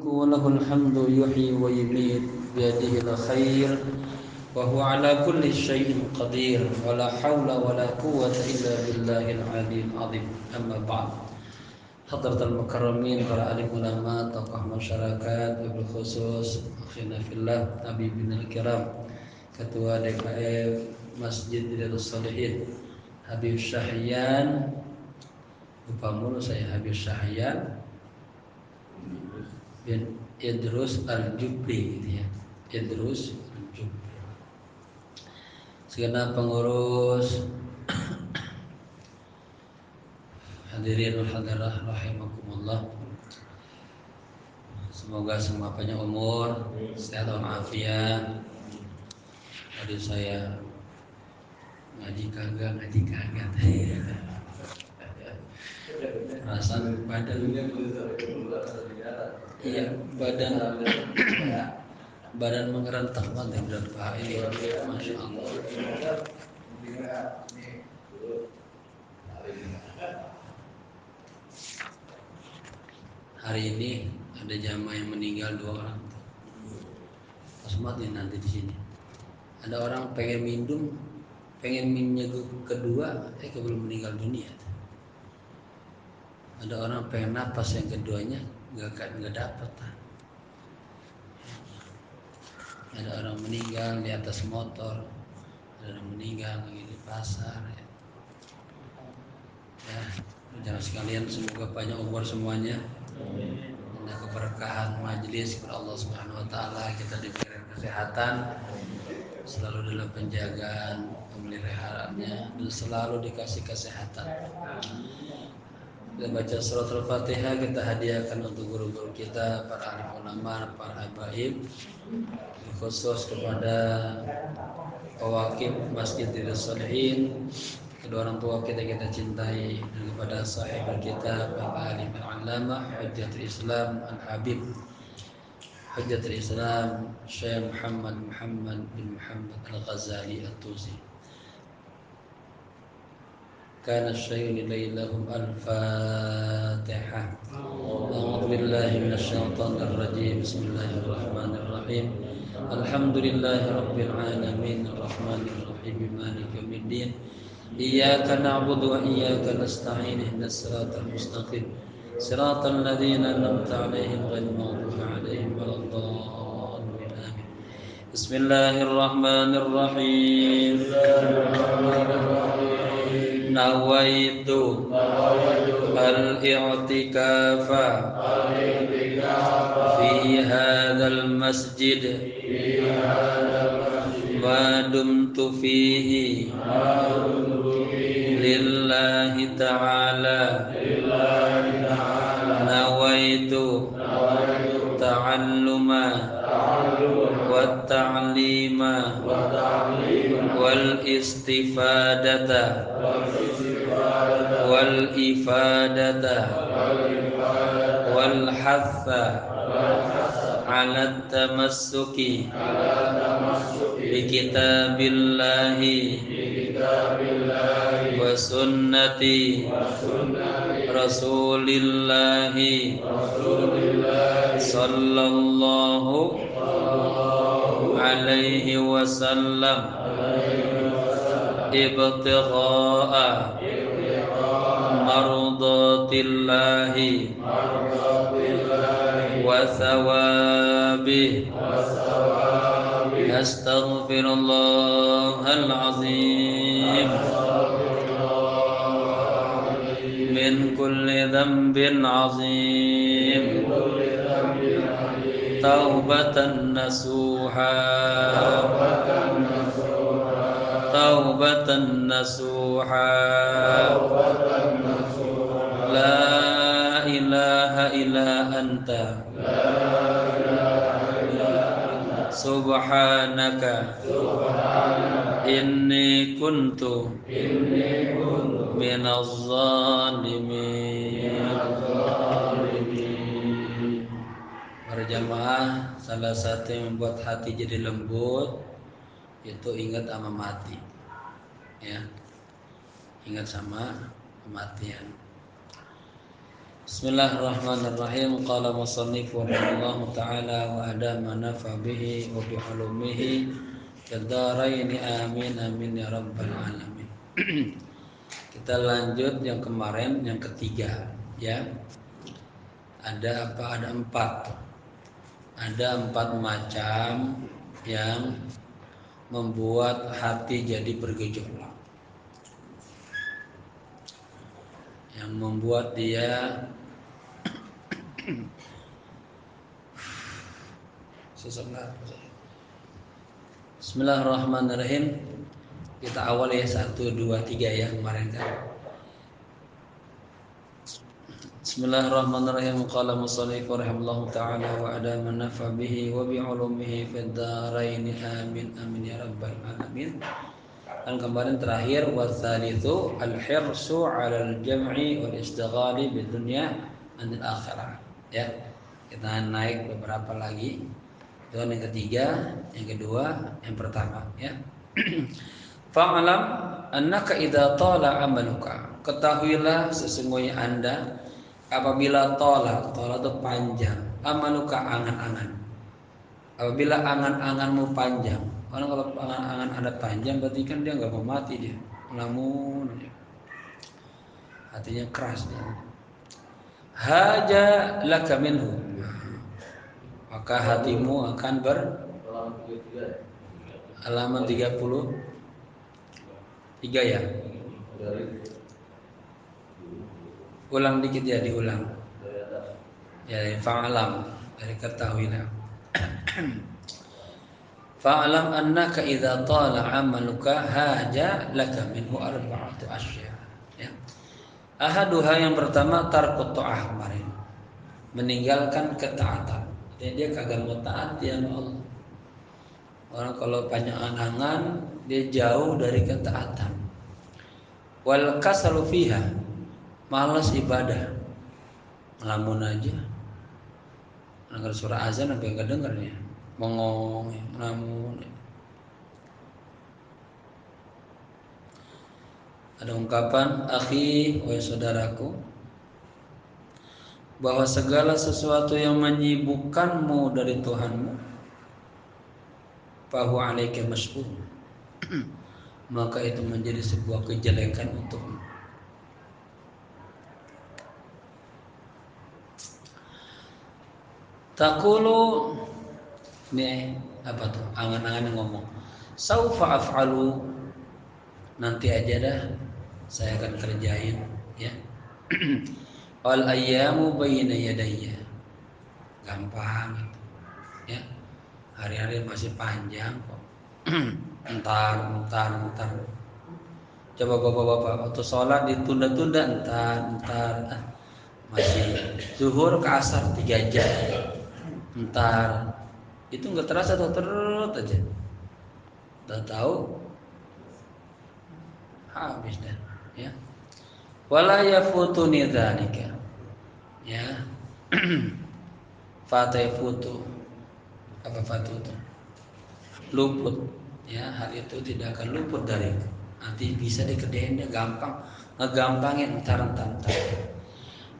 الملك وله الحمد يحيي ويميت بيده الخير وهو على كل شيء قدير ولا حول ولا قوة إلا بالله العلي العظيم. أما بعد. Hadratul Mukarramin, para alim ulama, tokoh masyarakat, wabil khusus akhina fillah, habibina al-kiram, Ketua DKF Masjid Riyadhus Shalihin Habib Syahyan, lupa mulu saya, Habib Syahyan bin Idrus Al-Jubri gitu ya, Idrus Al-Jubri. Segenap pengurus, hadirin wal hadirah rahimakumullah. Semoga semua panjang umur, sehat walafiat. Tadi saya ngaji kagak perasaan badan, iya badan mengerentak banget berat paha ini, masya Allah. Hari ini ada jamaah yang meninggal 2 orang. Pas mati nanti di sini. Ada orang pengen minumnya kedua, belum meninggal dunia. Ada orang pengen napas yang keduanya, nggak dapat. Ada orang meninggal di atas motor, ada orang meninggal lagi di pasar. Ya, jangan sekalian, semoga panjang umur semuanya. Dan keberkahan majelis kepada Allah Subhanahu Wa Taala, kita diberikan kesehatan, selalu dalam penjagaan pemeliharaannya, dan selalu dikasih kesehatan. Kita baca surat Al-Fatihah, kita hadiahkan untuk guru-guru kita, para alim ulama, para habaib, khusus kepada pewakil Masjid Riyadhus Shalihin, kedua orang tua kita cintai, dan kepada sahibul kita, Bapak Alim Al-Allamah Hujjatul Islam Al-Habib Hujjatul Islam Syekh Muhammad bin Muhammad Al-Ghazali At-Tusi. Kana syai'un ilaihum al-Fatihah. A'udzu billahi minasy syaithanir rajim. Bismillahirrahmanirrahim. Alhamdulillahi rabbil alamin, arrahmanir rahim, maliki yaumiddin. Iyyaka na'budu wa iyyaka nasta'in. Ihdinas siratal mustaqim. Siratal ladzina an'amta 'alaihim ghairil maghdubi 'alaihim waladdallin. Amin. Bismillahirrahmanirrahim. Nawaitu al-i'tikafa fi hadzal masjid ma dumtu fihi lillahi ta'ala. Nawaitu ta'alluma wa ta'lima wal istifadata wal ifadata wal hatha ala tamassuki bi kitabillahi wa sunnati rasulillahi sallallahu alaihi wasallam ibtigha'a mardatillahi wa thawabihi. Astaghfirullahal azim min kulli dhanbin azim, taubatan nasuha, taubatan nasuha. La ilaha illa anta, subhanaka inni kuntu minaz zalimin. Para jamaah, salah satu yang membuat hati jadi lembut itu ingat sama mati, ya, ingat sama kematian. Bismillahirrahmanirrahim. Qala musannif rahimahullahu ta'ala wa adama nafa bihi wa bi ulumihi kadaraini amin amin ya rabbal alamin. Kita lanjut yang kemarin, yang ketiga ya. Ada apa? Ada empat. Ada empat macam yang membuat hati jadi bergejolak, yang membuat dia sesak. Bismillahirrahmanirrahim. Kita awal ya 1, 2, 3 ya kemarin kan. Bismillahirrahmanirrahim. Qala musannif rahimahullahu ta'ala wa adama nafa bihi wa bi ulumihi fid dharain amin amin ya rabbal alamin. Dan kemarin terakhir watsalitsu al-hirsu 'ala al-jam'i wal istighali bid dunya anil akhirah ya. Kita naik beberapa lagi. Itu yang ketiga, yang kedua, yang pertama ya. Fa'alam annaka idza tala amaluka. Ketahuilah sesungguhnya Anda apabila tala itu panjang, amaluka angan-angan. Apabila angan-anganmu panjang. Karena kalau angan-angan Anda panjang berarti kan dia enggak mau mati dia. Namun hatinya keras dia. Haja laka minhu. Maka hatimu akan halaman 33 ya. Ulang dikit ya, diulang. Ya, fa'alam, dari ketahuilah. Fa'alam annaka idza tala 'amaluka haja laka minhu arba'atu asya. Ya. Ahaduha yang pertama tarkut ta'ah kemarin. Meninggalkan ketaatan. Jadi dia kagak mau taat ya Allah. Orang kalau banyak angan-angan dia jauh dari ketaatan. Wal kasalu fiha, malas ibadah, ngelamun aja. Dengar surah azan sampai enggak dengarnya, mengong, ngelamun. Ada ungkapan akhi wahai saudaraku, bahwa segala sesuatu yang menyibukkanmu dari Tuhanmu, fahuwa 'alaika mas'ul, maka itu menjadi sebuah kejelekan untukmu. Taqulu, ini apa tuh? Angan-angan yang ngomong, saufa af'alu, nanti aja dah saya akan kerjain ya. Al ayyamu baina yadayya, gampang ya. Hari-hari masih panjang kok. Entar. Coba bapak-bapak waktu sholat ditunda-tunda entar. Masih zuhur ke asar 3 jam. Entar. Itu enggak terasa tuh, terus aja. Udah tahu habis dah ya. Wala yafutuni dzalika. Ya. Fatafutu. Apa fatu itu? Luput. Ya, hal itu tidak akan luput dari. Nanti bisa dikerjain dia gampang. Ngegampangin entar.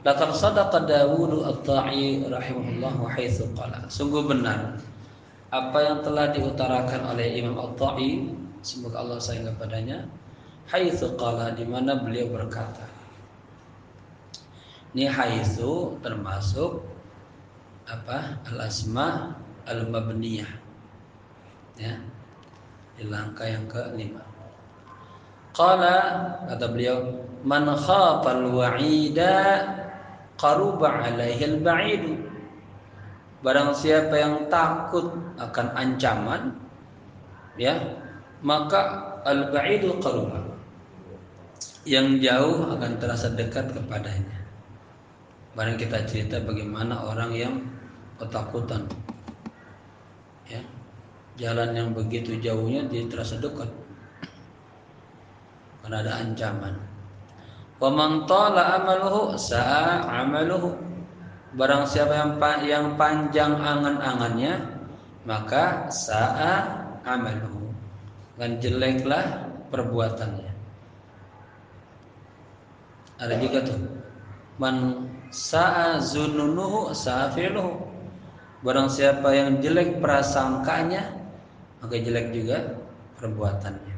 Laqad sadaqa Dawud at-Ta'i rahimahullah wa haitsu qala. Sungguh benar apa yang telah diutarakan oleh Imam At-Ta'i, semoga Allah sayang kepadanya, haitsu qala, di mana beliau berkata. Ini haitsu termasuk apa? Al-asma al-mabniyah. Ya. Di langkah yang ke-5. Qala, kata beliau, man khafal wa'ida qaruba 'alaihi al-ba'idu. Barang siapa yang takut akan ancaman ya, maka al-ba'idu qaruba, yang jauh akan terasa dekat kepadanya. Barang kita cerita bagaimana orang yang ketakutan ya, jalan yang begitu jauhnya dia terasa dekat karena ada ancaman. Wa man tala amaluhu sa'a amaluhu. Barang siapa yang panjang angan-angannya, maka sa'a amaluhu, dan jeleklah perbuatannya. Ada juga tuh man Sa'azununuhu sa'afiluhu. Barang siapa yang jelek prasangkanya, maka jelek juga perbuatannya.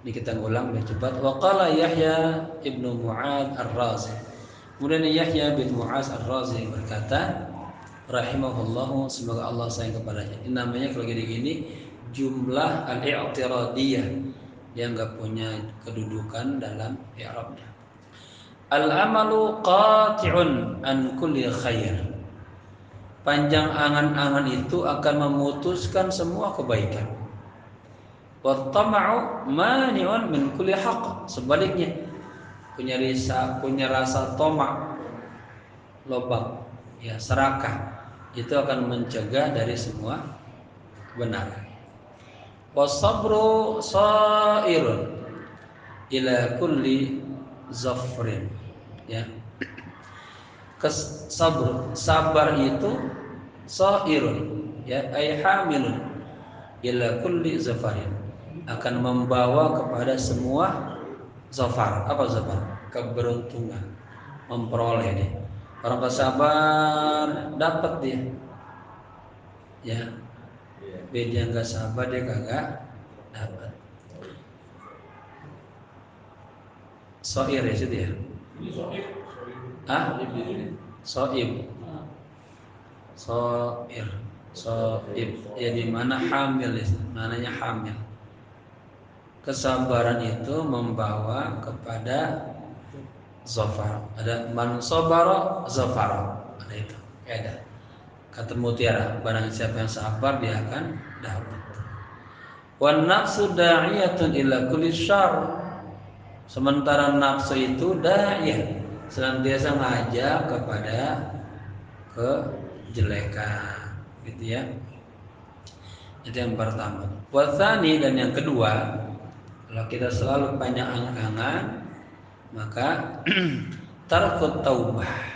Ini kita ulang lebih cepat. Wa qala Yahya ibnu Mu'adz Ar-Razi. Kemudian Yahya bin Mu'adz Ar-Razi berkata, rahimahullahu, semoga Allah sayang kepadanya. Ini namanya kalau gini jumlah al-i'tiradiyah yang enggak punya kedudukan dalam i'rabnya. Al-amalu qati'un an kulli khair. Panjang angan-angan itu akan memutuskan semua kebaikan. Wa tama'u mani'un min kulli haqq. Sebaliknya, punya rasa tamak, lobang, ya, serakah, itu akan mencegah dari semua kebenaran. Wasabru sairun ila kulli zafrin, ya. Sabar itu sairun, ya, ay hamilun ila kulli zafarin, akan membawa kepada semua zafar. Apa zafar? Keberuntungan, memperoleh dia. Orang bersabar dapat dia, ya. Beda yang nggak sabar dia kagak dapat. Soir ya situ ya. Ah, soib, soir, soib. Ya di mana hamil, mananya hamil. Kesabaran itu membawa kepada zafar. Ada man sabara zafara. Ada itu. Ada. Kata mutiara, barang siapa yang sabar dia akan dapat. Wan nafsu da'iyatun ila kulli syarr. Sementara nafsu itu da'iyah, senantiasa ngajak kepada kejelekan, gitu ya. Itu yang pertama. Wa tsani, dan yang kedua, kalau kita selalu panjang angan-angan, maka tarkut taubah.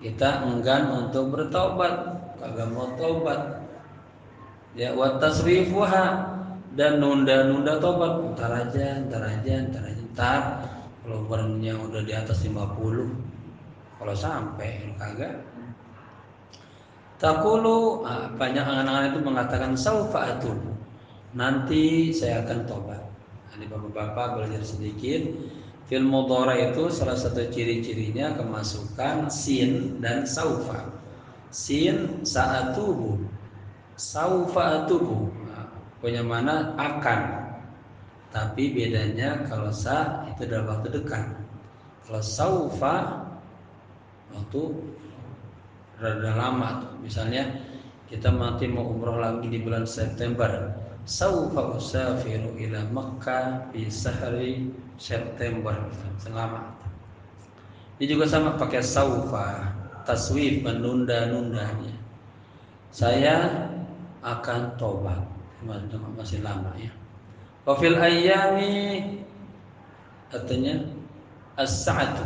Kita enggan untuk bertaubat, kagak mau taubat. Ya, wa tasrifuha, dan nunda-nunda taubat, ntar aja. Kalau umurnya udah di atas 50, kalau sampai kagak. Taqulu, banyak angan-angan itu mengatakan saufa atub, nanti saya akan tobat. Ini bapak-bapak belajar sedikit. Fil mudhara itu salah satu ciri-cirinya kemasukan sin dan saufa. Sin sa'atubu, saufa atubu, punya mana akan. Tapi bedanya kalau sa itu dalam waktu dekat. Kalau saufa waktu rada lama tuh. Misalnya kita nanti mau umroh lagi di bulan September. Saufa usafiru ila Makkah fi sahri September, selama. Ini juga sama pakai saufa, taswif, menunda-nundanya. Saya akan tobat, masih lama ya. Wa fil ayyami, artinya as-sa'atu,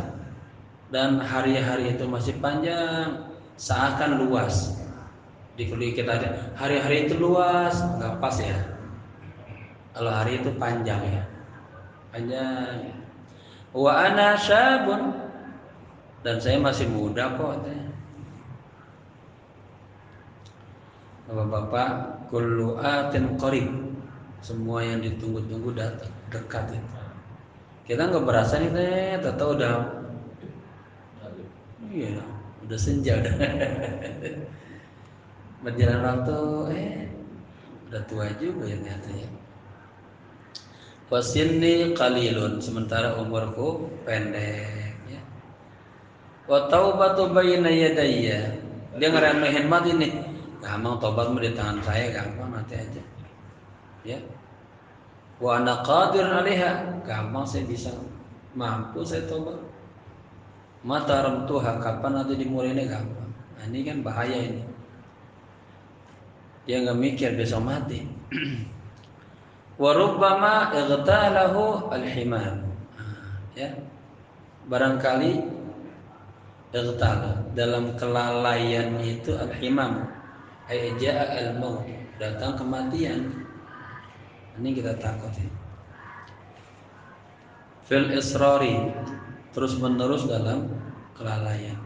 dan hari-hari itu masih panjang, seakan luas. Di kita aja hari-hari itu luas, nggak pas ya. Kalau hari itu panjang ya, panjang. Wa ana syabun, dan saya masih muda kok. Bapak-bapak, kullu atin qarib, semua yang ditunggu-tunggu datang, dekat itu. Kita nggak berasa nih, tahu udah, iya, udah senja udah. Berjalan waktu, udah tua juga ya ternyata ya. Wasinni qalilun, sementara umurku pendek ya. Wa taubatu bayna yadayya, dia ngeremehin mati nih. Gampang tobat di tangan saya, gampang nanti aja. Ya. Wa ana qadirun 'alaiha, gampang saya bisa, mampu saya tobat. Mata ramtuha, kapan nanti dimulainya, gampang. Nah, ini kan bahaya ini. Dia nggak mikir besok mati. Wa rubbama igtalahu al-himar. Ya. Barangkali igtala, dalam kelalaian itu al-himam, ay jaa al-maut, datang kematian. Ini kita takut ya. Fil israri, terus menerus dalam kelalaian.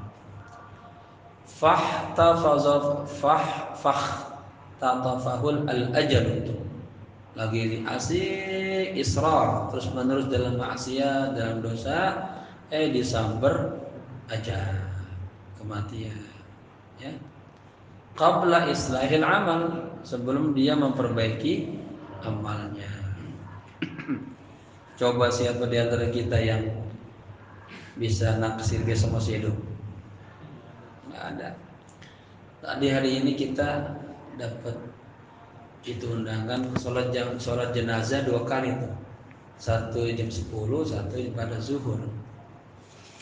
Tatafahul al-ajal itu lagi asik israr terus menerus dalam maksiat, dalam dosa, disamber ajal, kematian, ya. Qabla islahil amal, sebelum dia memperbaiki amalnya. Coba siapa di antara kita yang bisa naksir ke semua hidup? Nggak ada. Tadi hari ini kita dapat itu undangan sholat jenazah 2 kali tuh. Satu jam 10, satu pada zuhur.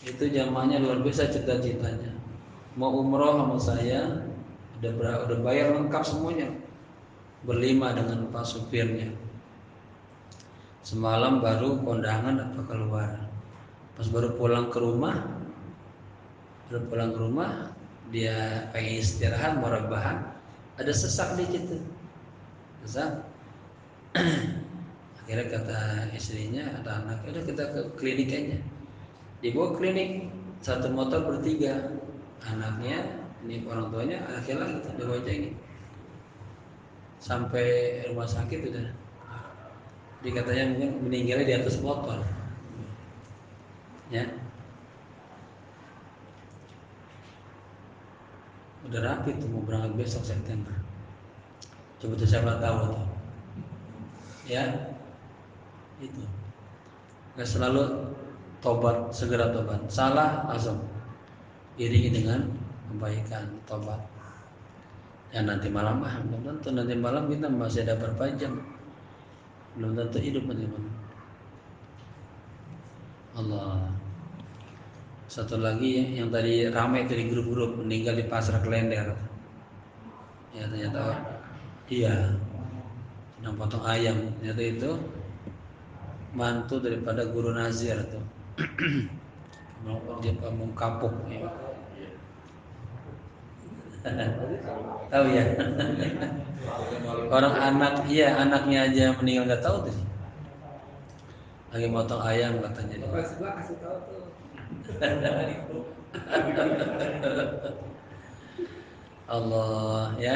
Itu jamaahnya luar biasa cita-citanya. Mau umroh sama saya, udah bayar lengkap semuanya. Berlima dengan pak supirnya. Semalam baru kondangan apa keluar. Pas baru pulang ke rumah, dia pengen istirahat, mau rebahan, ada sesak dikit tuh. Sesak. Akhirnya kata istrinya, ada anak, udah kita ke klinik aja. Dibawa klinik, satu motor bertiga, anaknya, ini orang tuanya, anaknya lagi tuh, dibawa aja ini. Sampai rumah sakit udah. Dikatanya mungkin meninggalnya di atas motor. Ya. Udah rapi tuh mau berangkat besok September. Coba tuh siapa tahu tuh. Ya. Itu. Gak selalu tobat, segera tobat. Salah langsung iringi dengan kebaikan, tobat. Ya nanti malam belum tentu, nanti malam kita masih ada berapa jam. Belum tentu hidup nanti malam. Allah. Satu lagi yang tadi ramai dari grup-grup meninggal di pasar Klender. Ya ternyata iya sedang potong ayam. Ternyata itu mantu daripada guru Nazir tuh. Dia pamung kapuk. Ya. Tahu ya? Orang anak, iya anaknya aja meninggal nggak tahu tuh. Lagi motong ayam katanya. Gua kasih tahu tuh. Allah ya,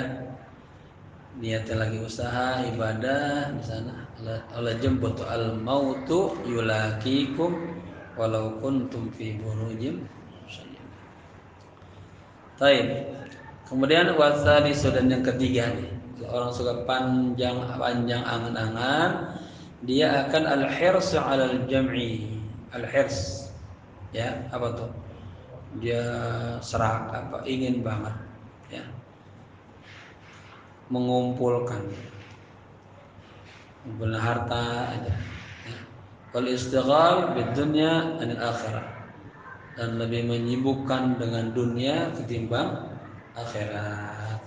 niatnya lagi usaha ibadah di sana. Allah jemput al mautu yulakikum walau kuntum fi burujim. Taib. Kemudian wasalisu dan yang ketiga nih, orang suka panjang angan-angan, dia akan al-hirs 'alal jam'i. Al-hirs ya, apa tuh? Dia ingin banget ya. Mengumpulkan harta aja. Ya. Wal istighal bid dunya anil akhirah. Dan lebih menyibukkan dengan dunia ketimbang akhirat.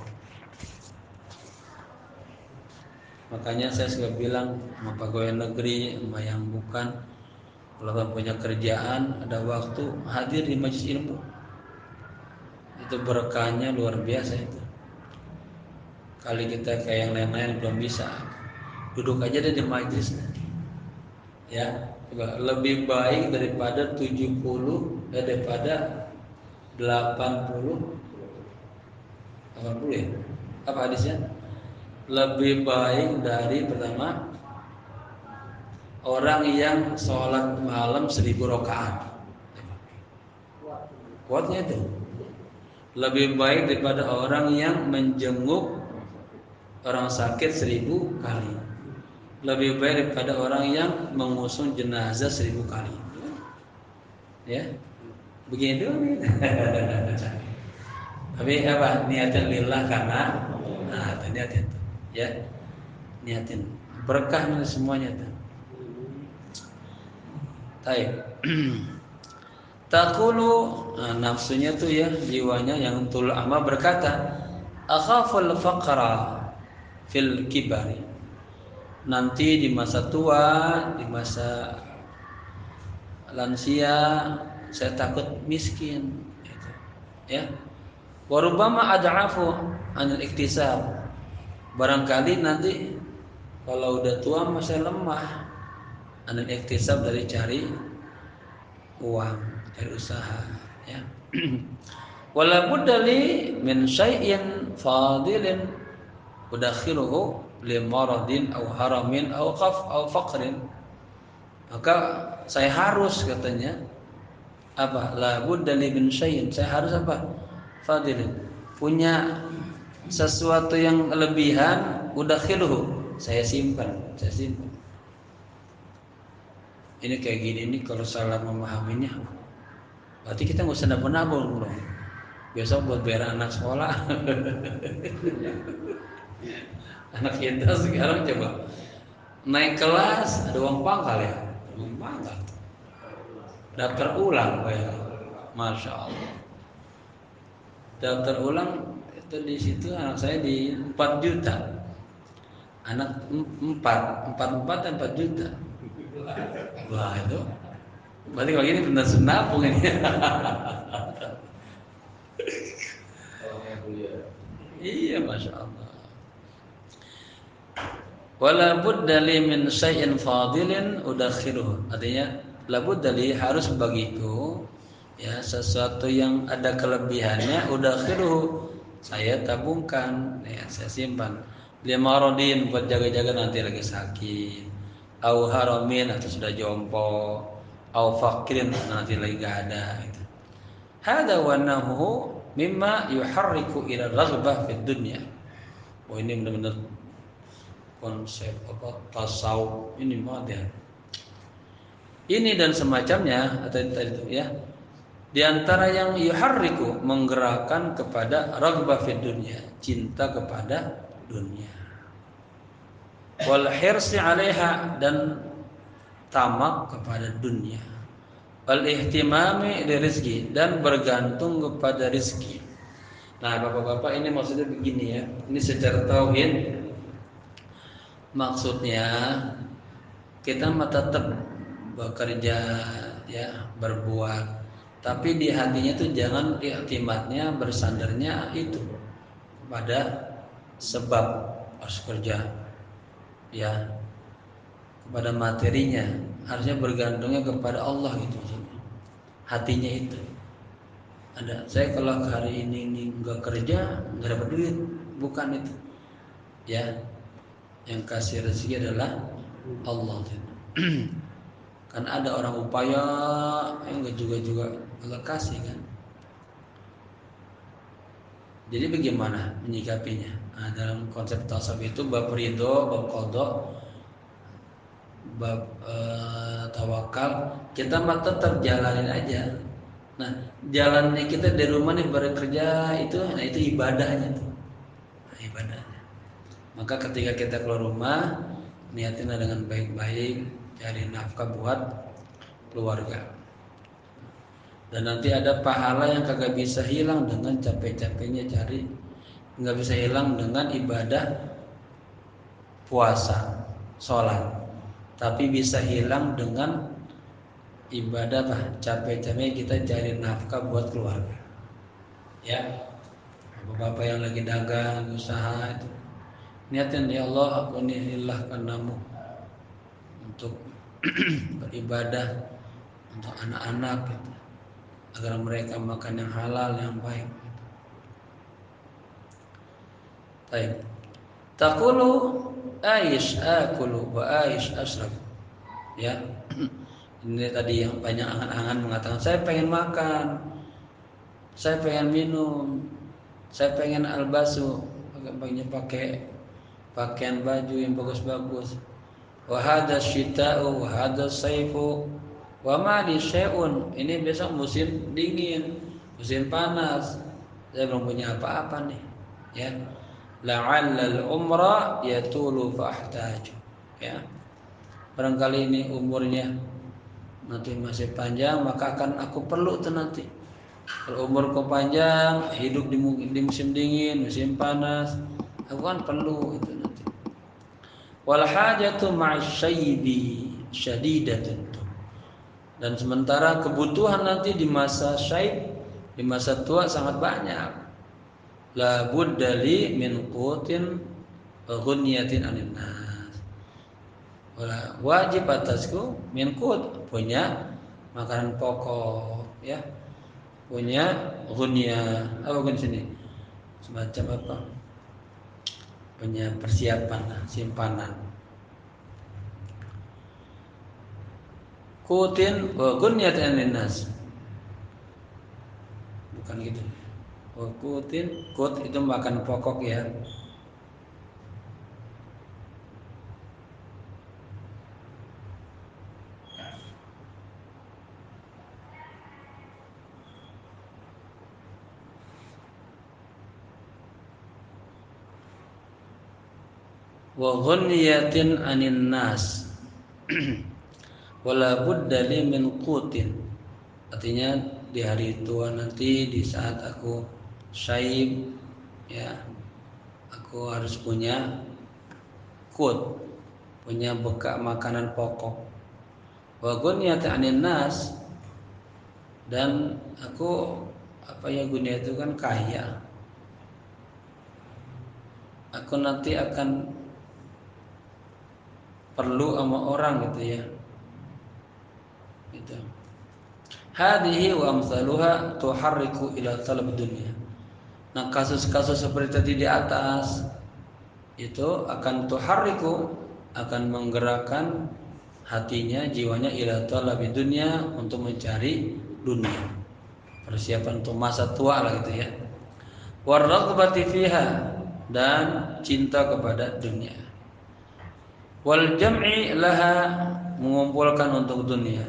Makanya saya suka bilang sama pegawai negeri, sama yang bukan, kalau punya kerjaan, ada waktu hadir di majelis ilmu. Itu berkahnya luar biasa itu. Kali kita kayak yang lain-lain belum bisa, duduk aja deh di majelis. Ya, lebih baik daripada 70 daripada 80 ya. Apa hadisnya? Lebih baik dari pertama orang yang sholat malam 1000 rakaat. Kuatnya itu. Lebih baik daripada orang yang menjenguk orang sakit 1000 kali. Lebih baik daripada orang yang mengusung jenazah 1000 kali. Ya, begitu. Tapi apa? Niatin lillah karena niatin tuh. Ya, niatin berkah semuanya tuh. Taib. Taqulu, nafsunya tuh ya, jiwanya yang tul ama berkata, akhaful faqra fil kibari. Nanti di masa tua, di masa lansia, saya takut miskin. Gitu. Ya. Warubama ad'afu anil iktisab. Barangkali nanti kalau udah tua masih lemah anil iktisab dari cari uang, cari usaha, ya. Wala budda li min syai'in fadilin udakhiluhu li maradin aw haramin aw faqrin. Maka saya harus katanya apa? La budda li min syai'in. Saya harus apa? Fadilin. Punya sesuatu yang lebihan udakhiluhu. Saya simpan. Ini kayak gini nih kalau salah memahaminya, berarti kita nggak usah nabung dong. Besok buat bayar anak sekolah. Anak kita sekarang coba naik kelas ada uang pangkal ya, uang pangkal. Daftar ulang bayar, masya Allah. Daftar ulang itu di situ anak saya di 4 juta. Anak 4 juta. Wah itu berarti kalau gini benar senapung ini. Iya, masya Allah. Wala budda li min syai'in fadilin udakhiruhu. Artinya la budda li harus bagiku ya sesuatu yang ada kelebihannya udakhiruhu. Saya tabungkan ya, saya simpan. Limaradin buat jaga-jaga nanti lagi sakit. Au haramin atau sudah jompo. Au fakirin nanti lagi gak ada gitu. Hada wa nahu mimma yuharriku ila raghbah fid dunya. Oh ini benar-benar konsep apa tasawuf ini banget ya. Ini dan semacamnya atau itu ya. Di antara yang yuharriku menggerakkan kepada raghbah fid dunya, cinta kepada dunia. Wal hirsi 'alaiha dan tamak kepada dunia. Wal ihtimami li rizki dan bergantung kepada rizki. Nah, Bapak-bapak ini maksudnya begini ya. Ini secara tauhid maksudnya kita tetap bekerja ya, berbuat. Tapi di hatinya tuh jangan iktimatnya bersandarnya itu pada sebab harus kerja ya, kepada materinya, harusnya bergantungnya kepada Allah gitu. Hatinya itu ada. Saya kalau hari ini nggak kerja nggak dapat duit, bukan itu ya. Yang kasih rezeki adalah Allah. Kan ada orang upaya yang nggak juga Allah kasih kan. Jadi bagaimana menyikapinya? Nah, dalam konsep tasawuf itu bab ridho, bab qadha, bab tawakal, kita mah tetap jalanin aja. Nah, jalannya kita dari rumah nih bekerja itu, nah itu ibadahnya tuh. Nah, ibadahnya. Maka ketika kita keluar rumah, niatinlah dengan baik-baik, cari nafkah buat keluarga. Dan nanti ada pahala yang kagak bisa hilang dengan capek-capeknya cari, nggak bisa hilang dengan ibadah puasa, sholat, tapi bisa hilang dengan ibadah capek-capeknya kita cari nafkah buat keluarga. Ya, bapak-bapak yang lagi dagang, usaha itu, niatin ya Allah aku nilillah karenamu untuk beribadah untuk anak-anak gitu, agar mereka makan yang halal yang baik. Baik. Taqulu aish akulu wa aish asrab. Ya. Ini tadi yang banyak angan-angan mengatakan saya pengen makan, saya pengen minum, saya pengen albasu, pengen pakai pakaian baju yang bagus-bagus. Wa hadha syita'u wa hadha saifu wa ma li syai'un. Ini besok musim dingin, musim panas. Saya belum punya apa-apa nih. Ya. La'allal umra yatulu fahtaju. Ya. Barangkali ini umurnya nanti masih panjang, maka akan aku perlu tuh nanti. Kalau umurku panjang, hidup di musim dingin, musim panas, aku kan perlu itu nanti. Wal hajatu ma'asyaibi syadidatun. Dan sementara kebutuhan nanti di masa syaib, di masa tua sangat banyak. La budda li min qutin ghunyatin anin nas. Wajib atasku min qut, punya makanan pokok ya. punya ghunya, apa kan sini? Semacam apa? Punya persiapan, simpanan. Kutin wa ghunyatan linnas. Bukan gitu. Wa kutin, kut itu makan pokok ya. Wa ghunyatin anin nas. Wala budda li min qutin. Artinya di hari tua nanti, di saat aku syaib ya, aku harus punya kut, punya bekal makanan pokok. Wa ghunyatin anin nas, dan aku apa ya, gunya itu kan kaya. Aku nanti akan perlu sama orang gitu ya. Gitu. Hadhihi wa amsaluha tuharriku ila talab dunia. Nah, kasus-kasus seperti tadi di atas itu akan tuharriku, akan menggerakkan hatinya, jiwanya ila talab dunia, untuk mencari dunia. Persiapan untuk masa tua lah gitu ya. Warraghbati fiha, dan cinta kepada dunia. Wal jam'i laha, mengumpulkan untuk dunia.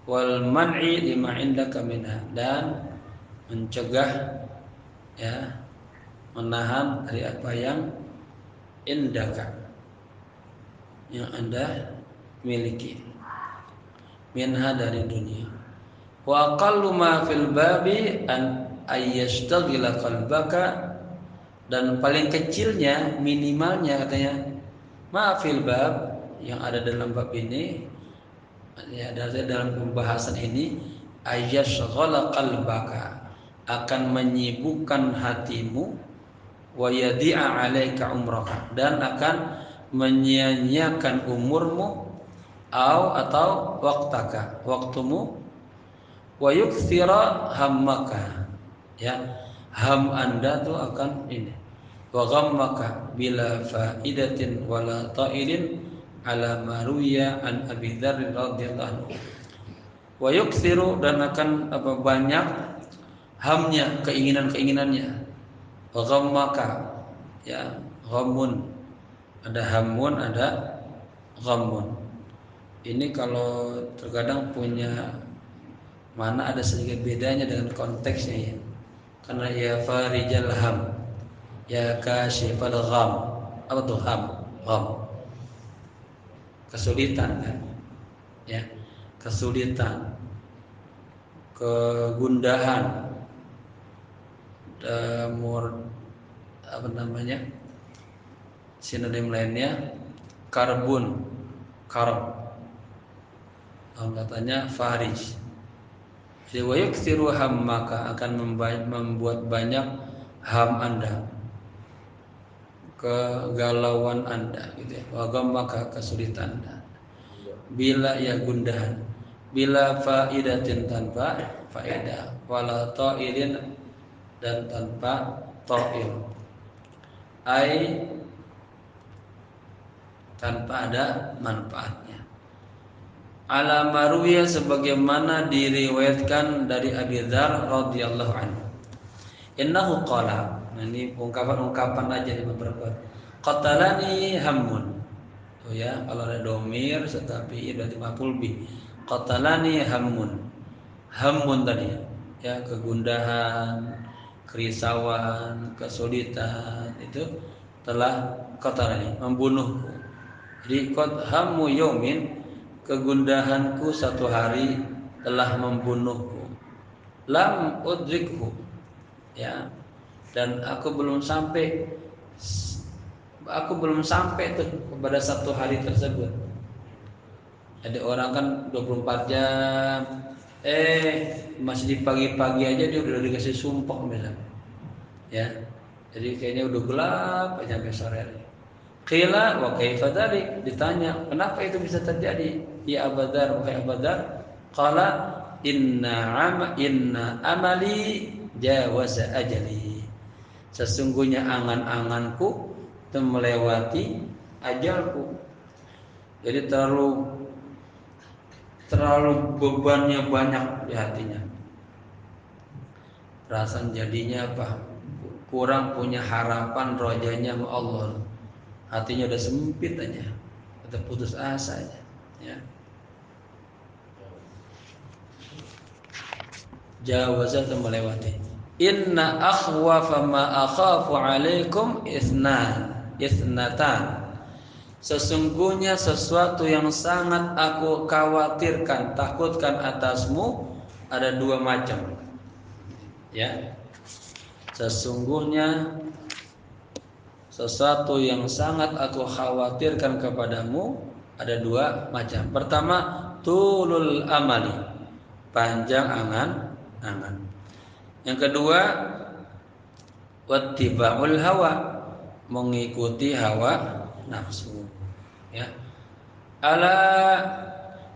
Wal man'i lima indaka minha, dan mencegah ya, menahan dari apa yang indaka, yang Anda miliki, minha, dari dunia. Wa aqallu ma fil babi an ayyastaghila qalbaka, dan paling kecilnya, minimalnya katanya, ma fil bab, yang ada dalam bab ini ya, dalam pembahasan ini, ayyastaghila qalbaka, akan menyibukkan hatimu, wa yadi'a 'alaika umraka, dan akan menyia-nyiakan umurmu, atau waktumu, wa yukthira hammaka, ya, ham Anda tuh akan ini, wa ghammaka bila faidatin wala ta'ilin ala ma ruwiya an Abi Dzar radhiyallahu anhu. Wa yukthiru, dan akan banyak hamnya, keinginannya. Wa ghammaka, ya, ghammun, ada hammun, ada ghammun. Ini kalau terkadang punya mana ada sedikit bedanya dengan konteksnya ya. Karena ya farijal ham, ya kasyifal gham, apa tuh ham? Gham, kesulitan kan? Ya, kesulitan, kegundahan, apa namanya? Sinonim lainnya karbun, karb. Katanya farij. Jadi wa yukthiru hammaka, akan membuat banyak ham Anda, kegalauan Anda gitu ya. Wa ghammaka, kesulitan Anda. Bila, ya, gundahan. Bila faidatin, tanpa faedah. Wala ta'ilin, dan tanpa ta'il. Ai, tanpa ada manfaatnya. Ala maruya, sebagaimana diriwayatkan dari Abi Dzar radhiyallahu anhu. Innahu qala, nah ini ungkapan aja di beberapa. Qatalani hammun. Oh ya, kalau ada domir tetapi berarti maf'ul bih. Qatalani hammun. Hammun tadi ya, kegundahan, kerisauan, kesulitan, itu telah qatalani, membunuhku. Jadi hammu yaumin, kegundahanku satu hari telah membunuhku. Lam udrikhu, ya, dan aku belum sampai tuh kepada satu hari tersebut. Ada orang kan 24 jam, masih di pagi-pagi aja dia udah dikasih sumpah misalnya, ya, jadi kayaknya udah gelap sampai sore hari. Qila wa kaifa dzalik, ditanya kenapa itu bisa terjadi ya Abu Dzar, wahai Abu Dzar. Qala inna amali jawaza ajali. Sesungguhnya angan-anganku telah melewati ajalku. Jadi terlalu bebannya banyak di hatinya. Perasaan jadinya apa? Kurang punya harapan rojanya sama Allah. Hatinya udah sempit aja, udah putus asa aja. Ya. Jawaza melewati. Inna akhwafa ma akhafu alaikum ithnatan. Sesungguhnya sesuatu yang sangat aku khawatirkan, takutkan atasmu ada dua macam. Ya. Sesungguhnya sesuatu yang sangat aku khawatirkan kepadamu ada dua macam. Pertama, tulul amali, panjang angan-angan. Yang kedua, wattiba'ul hawa, mengikuti hawa nafsu. Ya.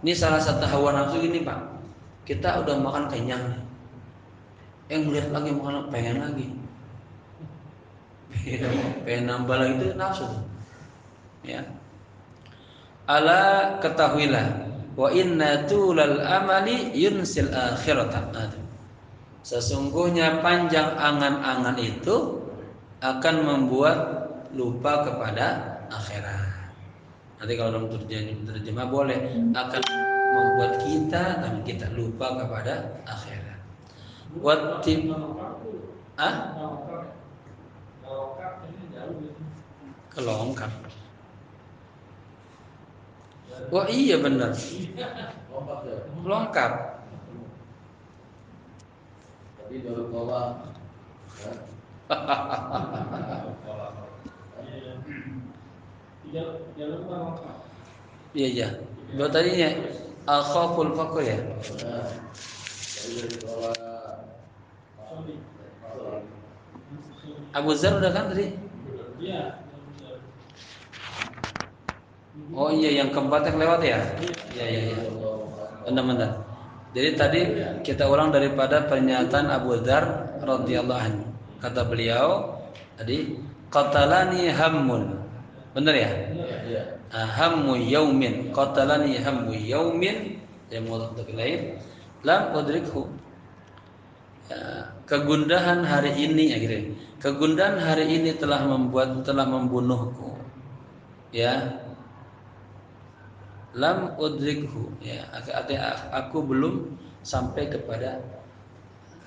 Ini salah satu hawa nafsu ini, Pak. Kita udah makan kenyang. Melihat lagi makan pengen lagi. Pengen nambah lagi itu nafsu. Ya. Ala ketahuilah wa inna tulal amali yunsil akhirata. Sesungguhnya panjang angan-angan itu akan membuat lupa kepada akhirat. Nanti kalau dalam terjemah boleh akan membuat kita lupa kepada akhirat. Kelongkap. Wah iya benar. Kelongkap. Tapi baru bawa. Iya. Baru tadinya al-khawful faqr ya. Abu Dzar udah kan tadi? Iya. Oh iya, yang keempat yang lewat ya? Iya. Benar. Jadi tadi kita ulang daripada pernyataan Abu Dzar radhiyallahu anhu. Kata beliau tadi, qatalani hammun. Benar ya? Iya. Hammu yaumin, qatalani hammu yaumin, yang mudhaf lain, lam udrikhu. Kegundahan hari ini akhirnya. Kegundahan hari ini telah membunuhku. Ya. Lam udrikhu, ya, aku belum sampai kepada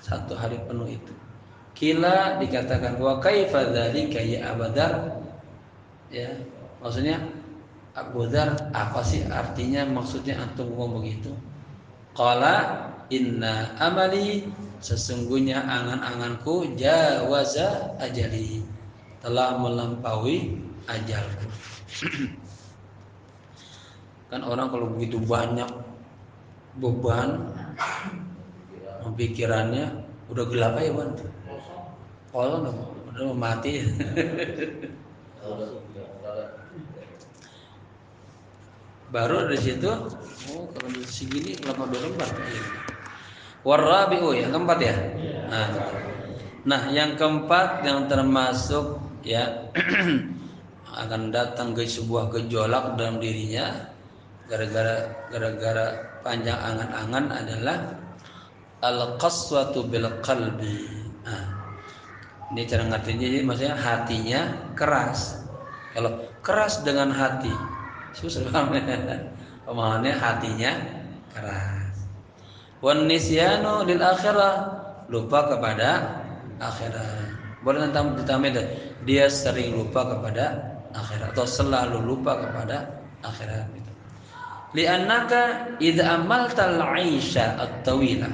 satu hari penuh itu. Kila dikatakan wa kaifa dzalika ya Abu Dzar? Ya, maksudnya Abu Dzar apa sih artinya, maksudnya antum ngomong begitu? Qala inna amali, sesungguhnya angan-anganku jawaza ajali, telah melampaui ajalku. Kan orang kalau begitu banyak beban pikirannya udah gelap aja Bang. Kalau udah mati. Baru dari situ kalau segini kelapa 2 lembar. Warabi'u yang keempat ya. Nah, yang keempat yang termasuk ya akan datang ke sebuah gejolak dalam dirinya gara-gara panjang angan-angan adalah al-qaswatu bil qalbi. Ini cara ngertinya, jadi maksudnya hatinya keras. Kalau keras dengan hati, susah banget. Pemahamannya hatinya keras. Wan nisyanu lil akhirah, lupa kepada akhirat. Boleh ditambah dia sering lupa kepada akhirat atau selalu lupa kepada akhirat. Li'annaka idza amaltal 'aisha at-tawila,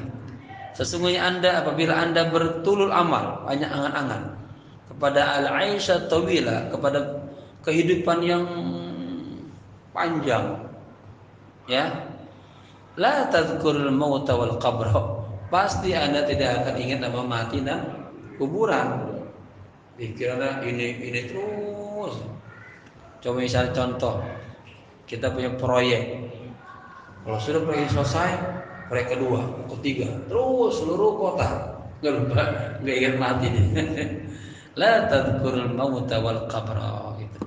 sesungguhnya Anda apabila Anda bertulul amal, banyak angan-angan kepada al-'aisha at-tawila, kepada kehidupan yang panjang, ya, la tadhkurul mauta wal qabr, pasti Anda tidak akan ingat nama mati dan kuburan. Pikirannya ini terus. Coba misalnya contoh, kita punya proyek. Kalau sudah proyek selesai, Proyek kedua, ketiga, terus seluruh kota. Nggak lupa, nggak ingat mati dia. La tadkurul mauta wal qabra gitu.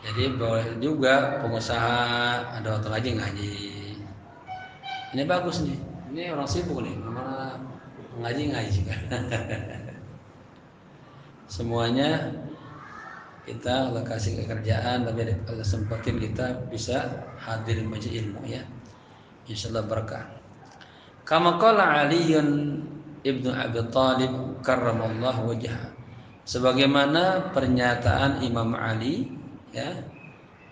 Jadi boleh juga pengusaha ada waktu ngaji. Ini bagus nih. Ini orang sibuk nih, mana ngaji juga. Semuanya kita lokasi kerjaan, tapi ada sempetin kita bisa hadir majelis ilmu ya. Insyaallah berkah. Kama qala Aliun ibnu Abi Thalib karramallahu wajhah. Sebagaimana pernyataan Imam Ali ya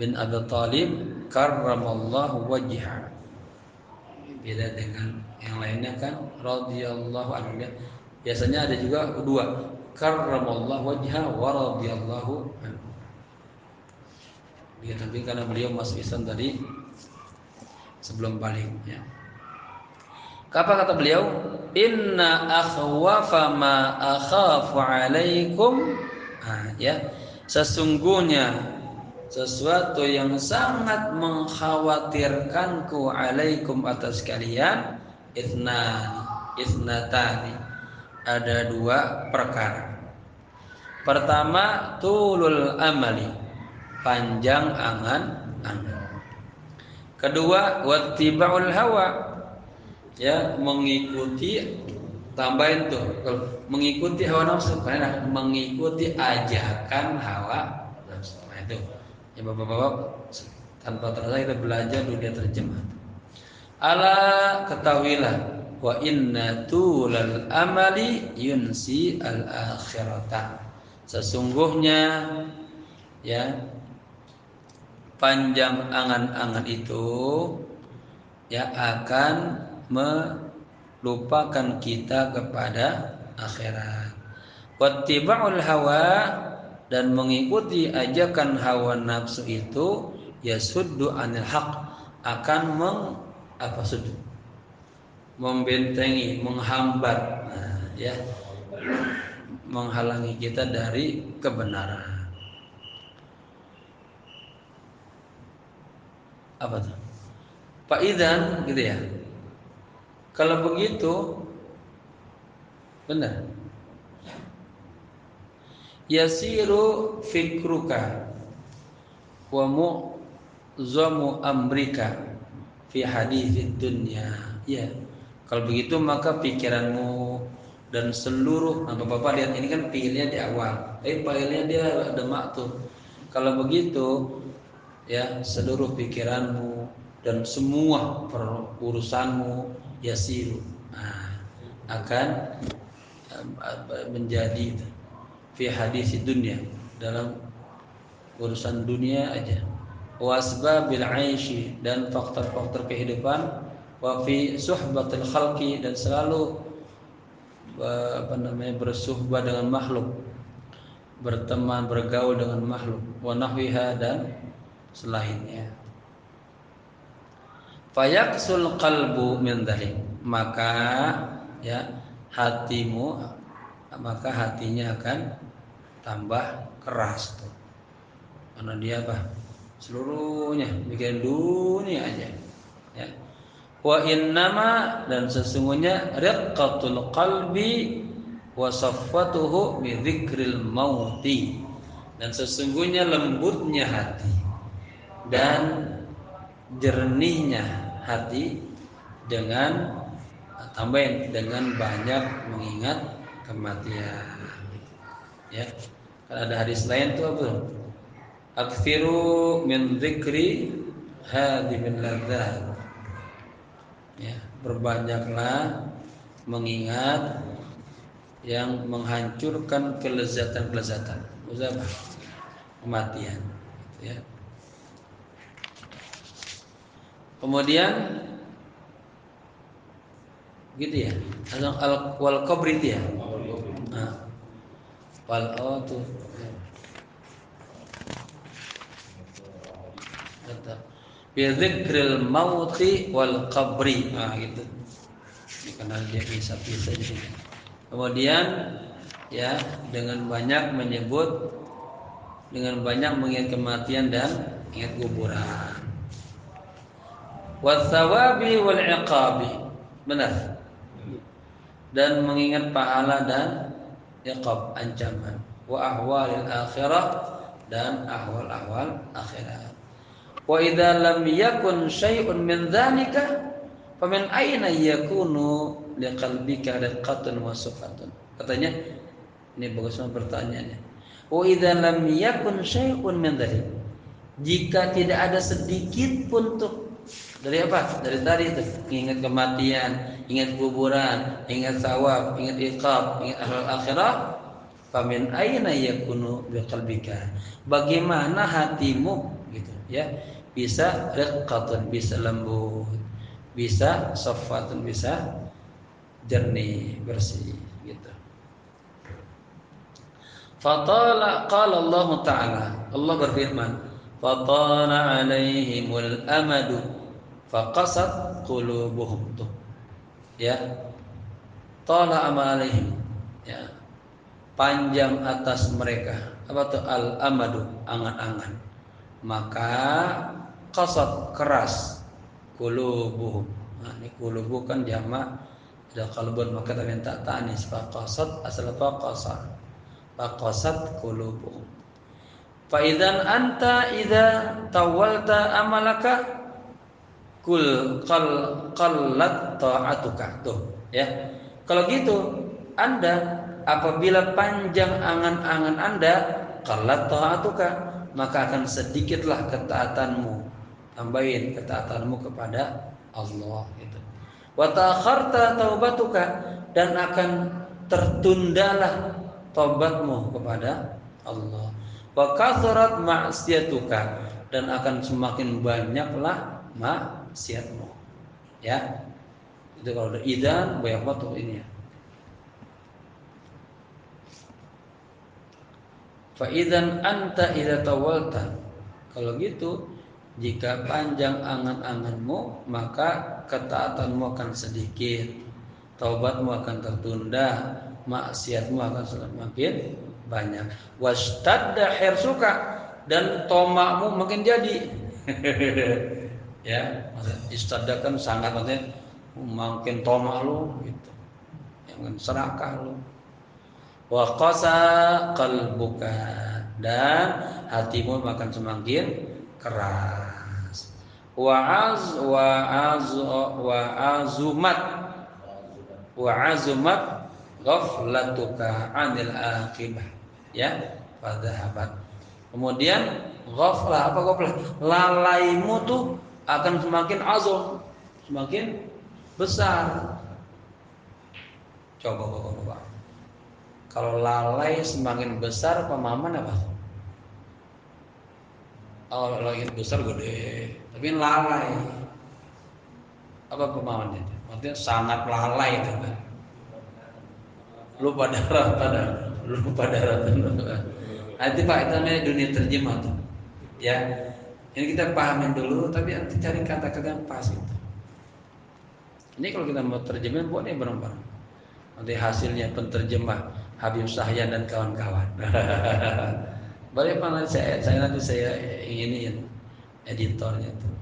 bin Abi Thalib karramallahu wajhah. Beda dengan yang lainnya kan radhiyallahu anhu. Biasanya ada juga kedua karramallahu wajhah wa radhiyallahu anhu. Ya, tapi karena beliau masuk Islam tadi sebelum balik ya. Apa kata beliau? Inna akhwafa ma akhafu alaikum. Ya. Sesungguhnya sesuatu yang sangat mengkhawatirkanku alaikum atas kalian ithnatani. Ada dua perkara. Pertama, tulul amali, panjang angan-angan. Kedua, wattiba'ul hawa, ya mengikuti, tambahin tuh mengikuti hawa nafsu, karena mengikuti ajakan hawa nafsu. Nah itu ya bapak-bapak, tanpa terasa kita belajar dunia terjemah. Ala ketahuilah wa inna tulal amali yunsi al akhirata. Sesungguhnya ya panjang angan-angan itu ya akan melupakan kita kepada akhirat. Wattiba'ul hawa, dan mengikuti ajakan hawa nafsu itu yasuddu anil haq, akan membentengi, menghambat, ya menghalangi kita dari kebenaran. Apa tuh? Faidan gitu ya. Kalau begitu benar. Yasiru fikruka wa mu'zamu amrika fi hadithid dunya. Ya. Kalau begitu maka pikiranmu dan seluruh, Bapak lihat ini kan fiilnya di awal. Fiilnya dia ada maktuh. Kalau begitu ya seluruh pikiranmu dan semua urusanmu yasiru akan menjadi fi hadis dunia, dalam urusan dunia aja. Wasbabil aishi, dan faktor-faktor kehidupan. Wa fi suhbatil khalqi, dan selalu bersuhbah dengan makhluk, berteman, bergaul dengan makhluk. Wa nahwiha, dan selainnya. Fayaqsul qalbu min dzalik, maka ya hatinya akan tambah keras tuh. Karena dia seluruhnya bikin dunia aja ya. Wa innama, dan sesungguhnya riqqatul qalbi wa saffatuhu bi dzikril mauti, dan sesungguhnya lembutnya hati dan jernihnya hati dengan banyak mengingat kematian ya. Kan ada hadis lain tuh apa? Aktsiru min dzikri hadimin ladzat. Ya, berbanyaklah mengingat yang menghancurkan kelezatan-kelezatan, kematian ya. Kemudian gitu ya, wal qabri ya. Wal tuh kata bi dzikril mauti wal qabri, gitu. Karena dia bisa jadi. Kemudian ya dengan banyak mengingat kematian dan ingat kuburan. Wathawabi wal iqabi. Benar. Dan mengingat pahala dan iqab, ancaman. Wa ahwalil akhirah, dan ahwal-ahwal akhirat. Wa idza lam yakun syai'un min dzalika famin aina yakunu liqalbika riqqatun wa sufatun. Katanya ini bagus banget pertanyaannya. Wa idza lam yakun syai'un min dzalik. Jika tidak ada sedikit pun tuh dari apa? Dari tadi itu, ingat kematian, ingat kuburan, ingat sawab, ingat iqab, ingat akhirat akhirah. Famin aina yakunu biqalbika. Bagaimana hatimu gitu ya? Bisa riqqatun, bisa lembut, bisa safatun, bisa jernih, bersih gitu. Fatala qala Allah Ta'ala, Allah berfirman, fatala alaihimul amadu faqasat qulubuhum tuh. Ya. Tala alaihim, ya. Panjang atas mereka. Apa tuh al amadu, angan-angan. Maka qasat, keras, qulubuhum. Nah, ini qulubu kan jamak, ada qalbun, maka kita minta ta'anis. Faqasat asal faqasat. Faqasat qulubuhum. Fa idzan anta idza tawalta amalaka kul qallat ta'atuka tuh ya. Kalau gitu Anda apabila panjang angan-angan Anda, qallat ta'atuka, maka akan sedikitlah ketaatanmu. Tambahin ketaatanmu kepada Allah itu. Wa ta'akharta taubatuka, dan akan tertundalah taubatmu kepada Allah. Wa kathurat ma'siyatuka, dan akan semakin banyaklah maksiatmu. Ya. Itu kalau ada idzan banyak waktu ini ya. Fa idzan anta idza tawalta. Kalau gitu, jika panjang angan-anganmu, maka ketaatanmu akan sedikit, taubatmu akan tertunda, maksiatmu akan semakin banyak. Wastadda hirsuka, dan tomakmu makin jadi. Ya, istadda kan sangat, maksudnya makin tomak lu gitu. Yang serakah lu. Wa qasa qalbuka, dan hatimu akan semakin keras. Wa azumat ghaflatuka 'anil aqibah. Ya, fadhahabat. Kemudian ghaflah, apa ghaflah? Lalaimu tuh akan semakin azam, semakin besar. Coba. Kalau lalai semakin besar, pemahaman apa? Oh, lagi besar gede, tapi lalai. Apa pemahamannya? Maksudnya sangat lalai itu kan. Lupa daratan. Nah, itu Pak, itu namanya dunia terjemah tuh. Ya. Ini kita pahamin dulu, tapi nanti cari kata-kata yang pas itu. Ini kalau kita mau terjemahin, buat nih bareng-bareng. Nanti hasilnya penterjemah Habib Sahyan dan kawan-kawan. Boleh Pak, nanti saya inginin editornya tuh.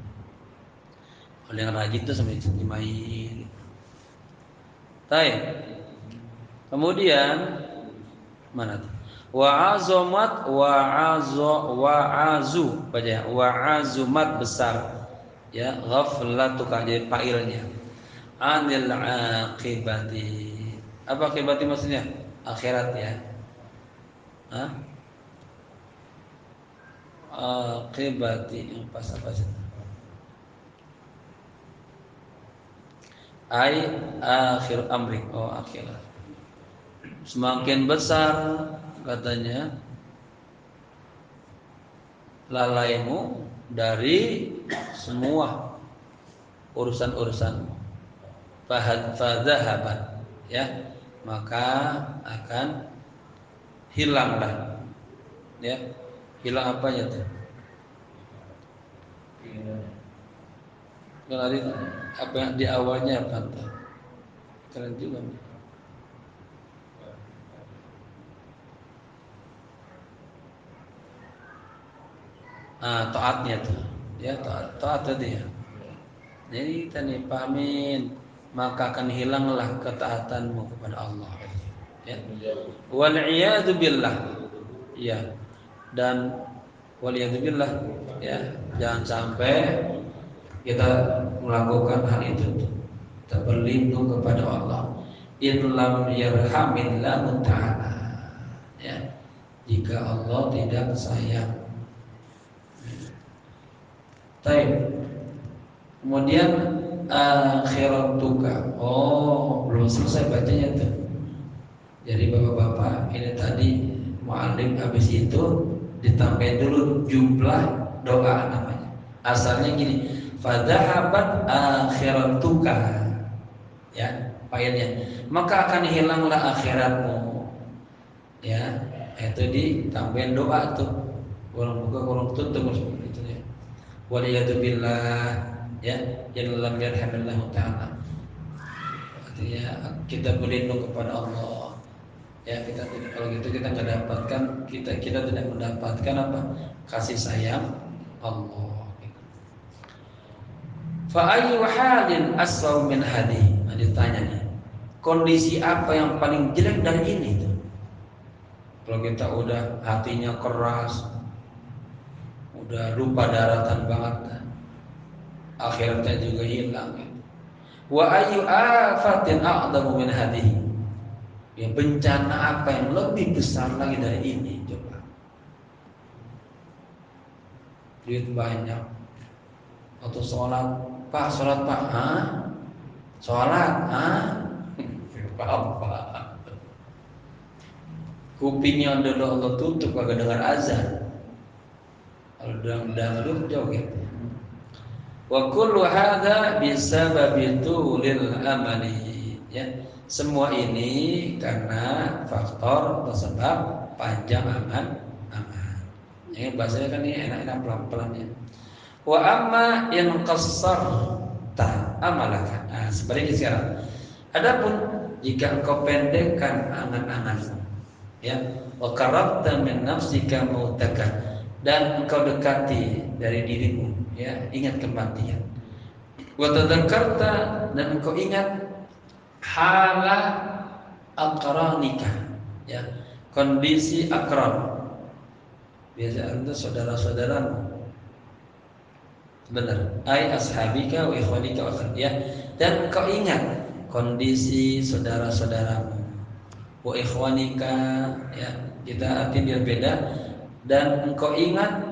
Kalau yang rajin tuh sampai terjemahin. Baik. Kemudian mana tuh? Wa'azumat wa'azumat besar. Ya, ghaflatuka, jadi fa'ilnya. Anil aqibati. Apa akibati maksudnya? Akhirat ya. Hah? Aqibati yang pas apa sih? Ai akhir amri. Oh, akhirat. Semakin besar katanya lalaimu dari semua urusan-urusanmu. Fadhahabat, ya, maka akan hilanglah, ya. Hilang apanya tuh? Kalau apa yang di awalnya apa tuh? Keren juga nih. Taatnya tuh, ya, taat tadi ya. Jadi tadi pamin, maka akan hilanglah ketaatanmu kepada Allah. Ya. Wal iyadu billah. Ya. Dan wal iyadu billah, ya. Jangan sampai kita melakukan hal itu. Kita berlindung kepada Allah. In lam yarhamillahu ta'ala. Ya. Jika Allah tidak sayang. Baik. Kemudian akhiratuka. Oh, belum selesai bacanya tuh. Jadi bapak-bapak, ini tadi mu'allim habis itu ditambahin dulu jumlah doa namanya. Asalnya gini, fadhahabat akhiratuka. Ya, poinnya. Maka akan hilanglah akhiratmu. Ya, itu ditambahin doa tuh. Kurang buka, kurang tutup seperti itu ya. Waliyatubillah. Ya, yang lam yarhamillahu ta'ala. Artinya kita berlindung kepada Allah. Ya, kita tidak, kalau gitu kita nggak dapatkan, kita tidak mendapatkan apa? Kasih sayang Allah. Fa ayyu halin aswa min hadi? Nah, ditanya nih. Kondisi apa yang paling jelek dari ini tuh? Kalau kita udah hatinya keras, udah lupa daratan banget, akhirnya juga hilang. Wa ayyu afatin a'damu min hadhihi? Ya, bencana apa yang lebih besar lagi dari ini? Coba. Duit banyak. Atau sholat, Pak, sholat Pak, sholat, apa? Kupingnya dulu Allah tutup kagak dengar azan. Kalau dangdut joget. Wa kullu hadza bisababi tulil amali. Ya, semua ini karena faktor atau sebab panjang aman. Ini bahasanya kan ini enak-enak pelan-pelan ya. Wa amma in qassarta amalaka. Nah, sebaliknya sekarang. Adapun jika engkau pendekkan angan-anganmu, ya, wa qarabta min nafsika mautaka, dan engkau dekati dari dirimu, ya, ingat kematian. Wa tadzakarta, dan engkau ingat hala aqranika, ya, kondisi akran. Biasa itu saudara-saudaramu. Benar. Ai ashabika wa ikhwanika wa ya, dan engkau ingat kondisi saudara-saudaramu. Wa ikhwanika, ya, kita artinya beda. Dan engkau ingat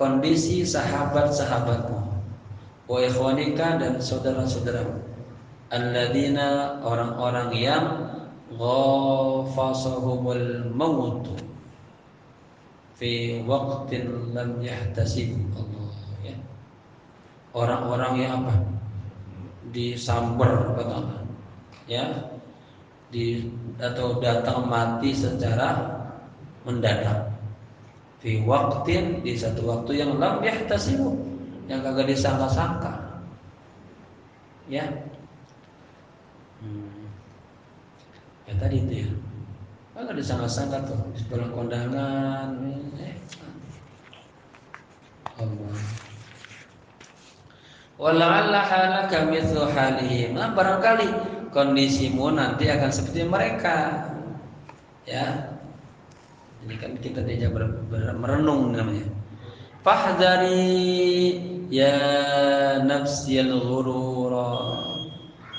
kondisi sahabat-sahabatmu. Wa ikhwanika, dan saudara-saudaramu. Alladzina, orang-orang yang ghafasahumul maut fi waqtin lam yahtasib Allah, ya. Orang-orang yang apa? Disamber katakan, ya, atau datang mati secara mendadak. Fi waqtin, di satu waktu yang lam yahtasibu, yang kagak disangka-sangka. Ya. Ya tadi itu ya. Kagak disangka-sangka tuh, di sebelah kondangan. Allah. Wala'alla halaka mithlu halihim. Nah, barangkali kondisimu nanti akan seperti mereka. Ya. Ini kan kita diajak merenung namanya. Fahdari ya nafsiyal ghurura.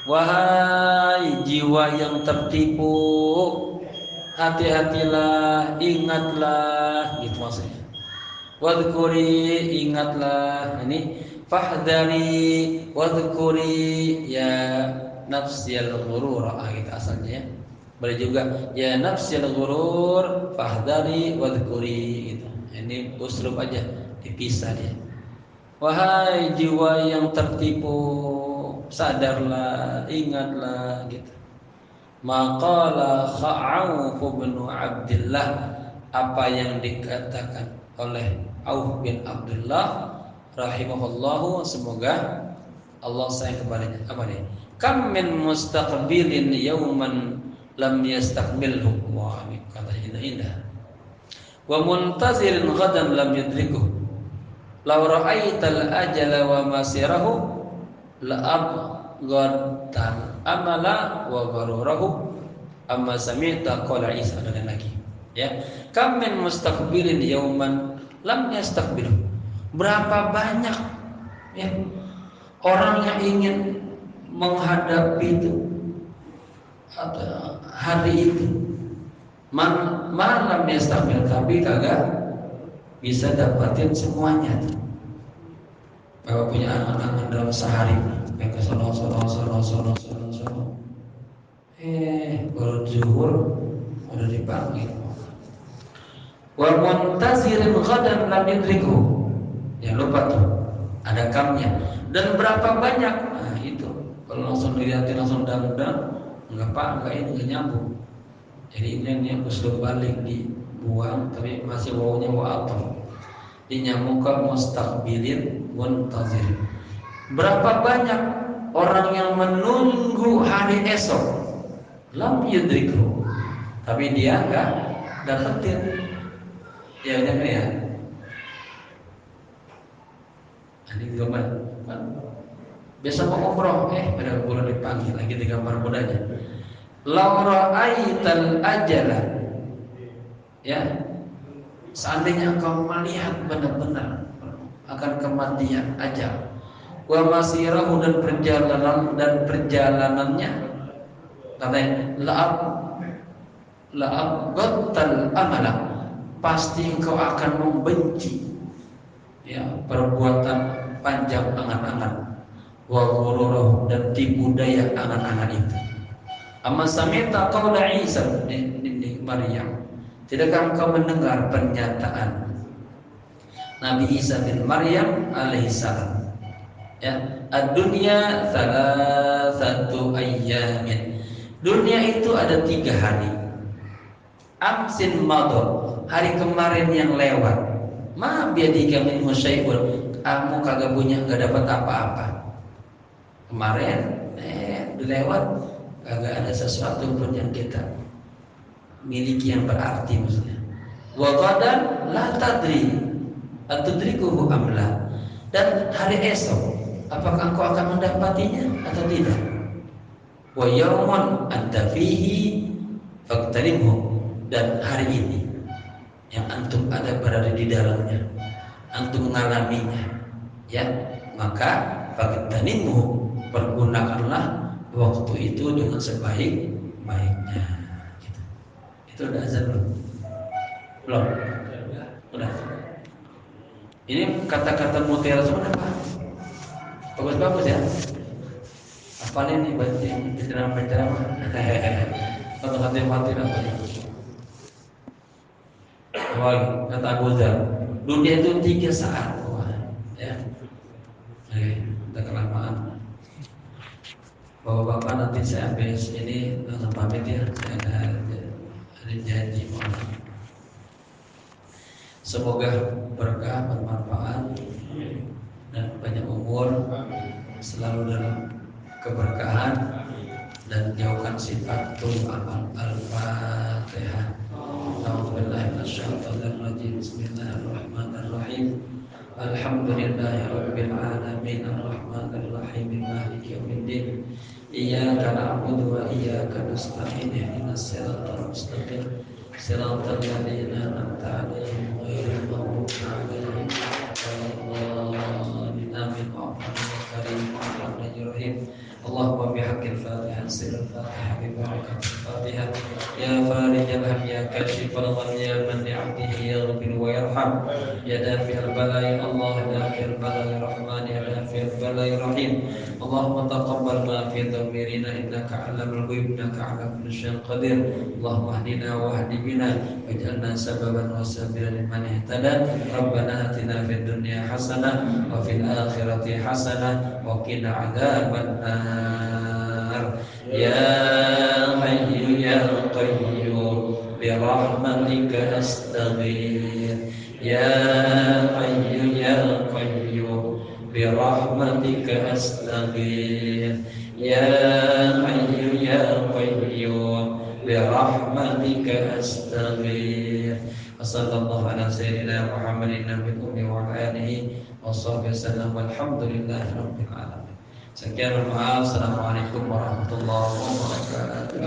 Wahai jiwa yang tertipu, hati-hatilah, ingatlah, gitu maksudnya. Wadhkuri, ingatlah. Ini fahdari wadhkuri ya nafsiyal ghurura, gitu asalnya ya. Boleh juga ya nafsiyal ghurur fahdari wadhkuri, gitu. Ini uslub aja, dipisah dia. Wahai jiwa yang tertipu, sadarlah, ingatlah, gitu. Maqala Auf bin Abdullah, apa yang dikatakan oleh Auf bin Abdullah rahimahullahu, semoga Allah sayang kepadanya. Apa dia? Kam min mustaqbilin yawman lam yastaqbilhu. Wah, ini kata indah. Wa muntazirin ghadan lam yudrikuh. Law ra'aital ajala wa masirahu la'abghadtal amala wa gharurahu amma sami'ta qala Isa. Dan lagi ya, kam min mustakbirin yauman lam yastakbir. Berapa banyak ya orang yang ingin menghadapi itu hari itu, malam yastakbir, tapi kagak bisa dapatin semuanya. Bapak punya anak-anak dalam sehari, mereka sono. Baru zuhur udah dipanggil. Wa muntazirin ghadan lam yudriku. Jangan lupa tuh, ada kamnya. Dan berapa banyak? Nah itu, kalau langsung dilihatin langsung dang-dang, enggak ini enggak nyambung. Jadi ini usul balik dibuang, tapi masih wawunya wa'ataf. Dinyamuka mustaqbilin muntazir. Berapa banyak orang yang menunggu hari esok, lam yudriku, tapi dia enggak dapetin. Ya benar ya. Ini gambar kan biasa mau umroh, pada bulan dipanggil lagi di gambar mudanya. Laura aital ajala, ya, seandainya engkau melihat benar-benar akan kematian ajal, wa masirahu, dan perjalanannya, katanya la'abghadtal amala, pasti engkau akan membenci ya perbuatan panjang angan-angan, wa ghururahu, dan tipu daya angan-angan itu. Amma sami'ta qaula Isa bin Maryam, tidakkah engkau mendengar pernyataan Nabi Isa bin Maryam alaihissalam, ya, ad-dunya thalathatu ayyamin, dunia itu ada 3 hari. Amsin mador, hari kemarin yang lewat, ma biadika min syai'un, kamu kagak punya, enggak dapat apa-apa. Kemarin udah lewat, kagak ada sesuatu pun yang kita miliki yang berarti maksudnya. Wa qadan la tadri atudrikuhu amla, dan hari esok apakah engkau akan mendapatinya atau tidak. Wa yaumun anta fihi faqtarimhu, dan hari ini yang antum ada berada di dalamnya, antum mengalaminya, ya, maka faqtarimhu, pergunakanlah waktu itu dengan sebaik-baiknya. Gitu. Itu udah azan belum? Udah. Ini kata-kata mutiara semua apa? Bagus-bagus ya. Apa nih baca penceramah? Kata-kata mati apa ya? Wah, kata Abu Dzar, dunia itu 3 saat. Wah, ya. Udah kelamaan. Bapak-bapak, nanti saya habis ini langsung pamit ya. Saya ada janji. Semoga berkah, bermanfaat, dan banyak umur, selalu dalam keberkahan, dan jauhkan sifat amal. Al-Fatihah. Bismillahirrahmanirrahim. Alhamdulillahirabbil alamin, arrahmanir rahim, maliki yaumiddin. Iyyaka na'budu wa iyyaka nasta'in, ihdinas siratal mustaqim, siratal ladzina an'amta 'alaihim ghairil maghdubi 'alaihim waladdallin. Amin. Bismillahirrahmanirrahim. Allahumma bihaqqil Fatihah, sirrul Fatihah, bi barakatil Fatihah, ya farijal ham, ya kashifal gham, ya man li'abdihi yaghfir wa yarham, ya dafi'al balai, Allah dafi'al balai rahman, ya dafi'al balai rahim. Allahumma taqabbal ma fi dhamirina, innaka 'alamul ghuyub, innaka 'ala kulli syai'in qadir. Allahumma hdina wa hdi bina waj'alna sababan wa sabilan liman ihtada. Rabbana atina fid dunya hasanah wa fil akhirati hasanah wa qina 'adzabannar. Ya Hayyu ya Qayyum bi rahmatika astaghfir. Ya Hayyu ya Qayyum bi rahmatika astaghfir. Ya Hayyu ya Qayyum bi rahmatika astaghfir. Wassallallahu ala sayyidina Muhammadin nabiyyi wa ala alihi wa sahbihi wasallam. Walhamdulillahi rabbil alamin. Sekian, mohon maaf. Assalamualaikum warahmatullahi wabarakatuh.